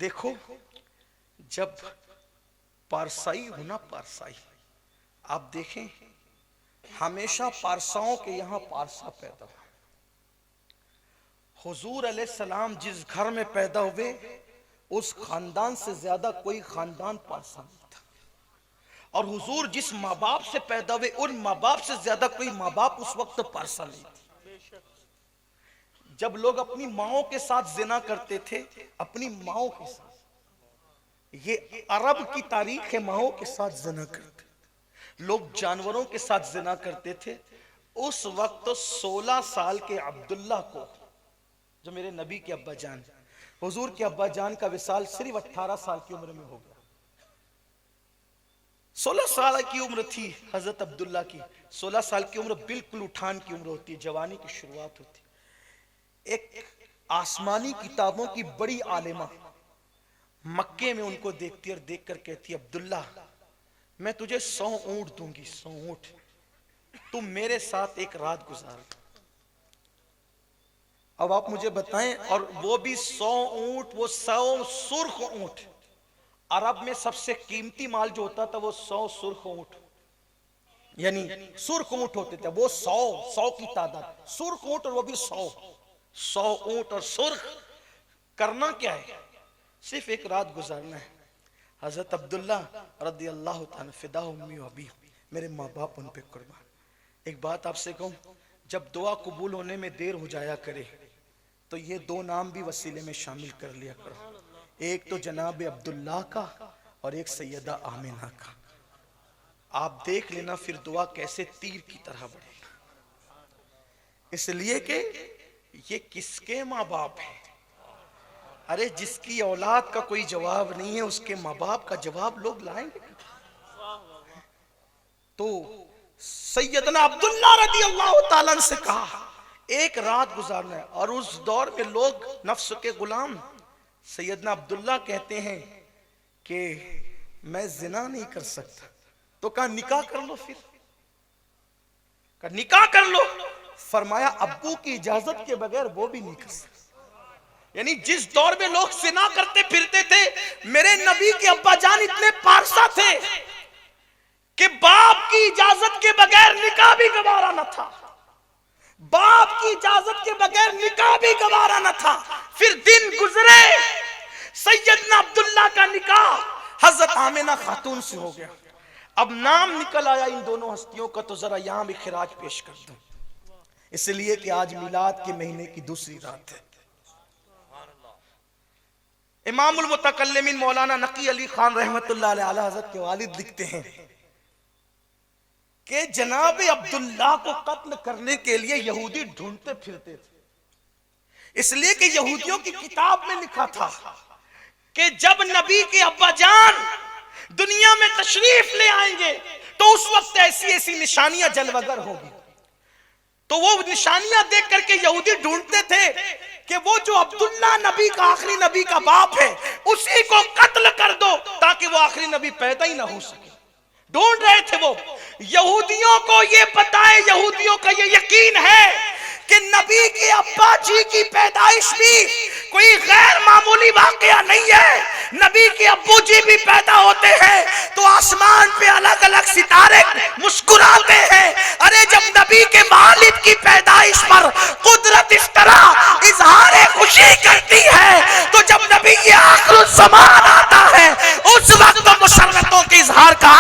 دیکھو جب پارسائی ہونا، پارسائی آپ دیکھیں ہمیشہ پارساؤں کے یہاں پارسا پیدا ہوا. حضور علیہ السلام جس گھر میں پیدا ہوئے اس خاندان سے زیادہ کوئی خاندان پارسا نہیں تھا، اور حضور جس ماں باپ سے پیدا ہوئے ان ماں باپ سے زیادہ کوئی ماں باپ اس وقت پارسا نہیں تھی. جب لوگ اپنی ماؤں کے ساتھ زنا کرتے تھے، اپنی ماؤں کے ساتھ، یہ عرب کی تاریخ ہے، ماؤں کے ساتھ زنا کرتے، لوگ جانوروں کے ساتھ زنا کرتے تھے. اس وقت 16 سال کے عبداللہ کو، جو میرے نبی کے ابا جان، حضور کے ابا جان کا وصال صرف 18 سال کی عمر میں ہو گیا. 16 سال کی عمر تھی حضرت عبداللہ کی. 16 سال کی عمر بالکل اٹھان کی عمر ہوتی ہے، جوانی کی شروعات ہوتی ہے. ایک آسمانی کتابوں کی بڑی عالمہ مکے میں ان کو دیکھتی اور دیکھ کر کہتی عبداللہ میں تجھے 100 اونٹ دوں گی، 100 اونٹ، تم میرے ساتھ ایک رات گزار. اب آپ مجھے بتائیں، اور وہ بھی 100 اونٹ، وہ 100 سرخ اونٹ. عرب میں سب سے قیمتی مال جو ہوتا تھا وہ 100 سرخ اونٹ، یعنی سرخ اونٹ ہوتے تھے. وہ 100 کی تعداد سرخ اونٹ، اور وہ بھی 100 اونٹ اور سرخ. کرنا کیا ہے؟ صرف ایک رات گزارنا ہے. حضرت عبداللہ رضی اللہ تعالیٰ فدا امی و ابی، میرے ماں باپ ان پہ قربان. ایک بات آپ سے کہوں، جب دعا قبول ہونے میں دیر ہو جایا کرے تو یہ 2 نام بھی وسیلے میں شامل کر لیا کرو. ایک تو جناب عبداللہ کا اور ایک سیدہ آمنہ کا. آپ دیکھ لینا پھر دعا کیسے تیر کی طرح بڑھے گا. اس لیے کہ یہ کس کے ماں باپ ہیں؟ ارے جس کی اولاد کا کوئی جواب نہیں ہے اس کے ماں باپ کا جواب لوگ لائیں گے. تو سیدنا عبداللہ رضی اللہ تعالیٰ سے کہا ایک رات گزارنا ہے. اور اس دور میں لوگ نفس کے غلام. سیدنا عبداللہ کہتے ہیں کہ میں زنا نہیں کر سکتا، تو کہا نکاح کر لو. پھر کہا نکاح کر لو. فرمایا ابو کی اجازت کے بغیر وہ بھی نہیں کر سکتا. یعنی جس دور میں لوگ زنا کرتے پھرتے تھے، میرے نبی کے ابا جان اتنے پارسا تھے کہ باپ کی اجازت کے بغیر نکاح بھی گوارا نہ تھا. باپ کی اجازت کے بغیر نکاح بھی گوارا نہ تھا. پھر دن گزرے، سیدنا عبداللہ کا نکاح حضرت آمنہ خاتون سے ہو گیا. اب نام نکل آیا ان دونوں ہستیوں کا، تو ذرا یہاں بھی خراج پیش کر دوں، اس لیے کہ آج میلاد کے مہینے کی دوسری رات ہے. امام المتکلمین مولانا نقی علی خان رحمت اللہ علیہ اعلیٰ حضرت کے والد لکھتے ہیں کہ جناب عبداللہ کو قتل کرنے کے لیے یہودی ڈھونڈتے پھرتے تھے. اس لیے کہ یہودیوں کی کتاب میں لکھا تھا کہ جب نبی کے ابا جان دنیا میں تشریف لے آئیں گے تو اس وقت ایسی ایسی نشانیاں جلوگر ہوگی. تو وہ نشانیاں دیکھ کر کے یہودی ڈھونڈتے تھے کہ وہ جو عبداللہ نبی کا آخری نبی کا باپ ہے اسی کو قتل کر دو تاکہ وہ آخری نبی پیدا ہی نہ ہو سکے. ڈھونڈ رہے تھے وہ. یہودیوں کو یہ پتا ہے، یہودیوں کا یہ یقین ہے کہ نبی کے ابا جی کی پیدائش بھی کوئی غیر معمولی واقعہ نہیں ہے. نبی کے ابو جی بھی پیدا ہوتے ہیں تو آسمان پہ الگ الگ ستارے مسکراتے ہیں. ارے جب نبی کے والد کی پیدائش پر قدرت اس طرح اظہار خوشی کرتی ہے تو جب نبی یہ آخر الزمان آتا ہے اس وقت مسرتوں کے اظہار کا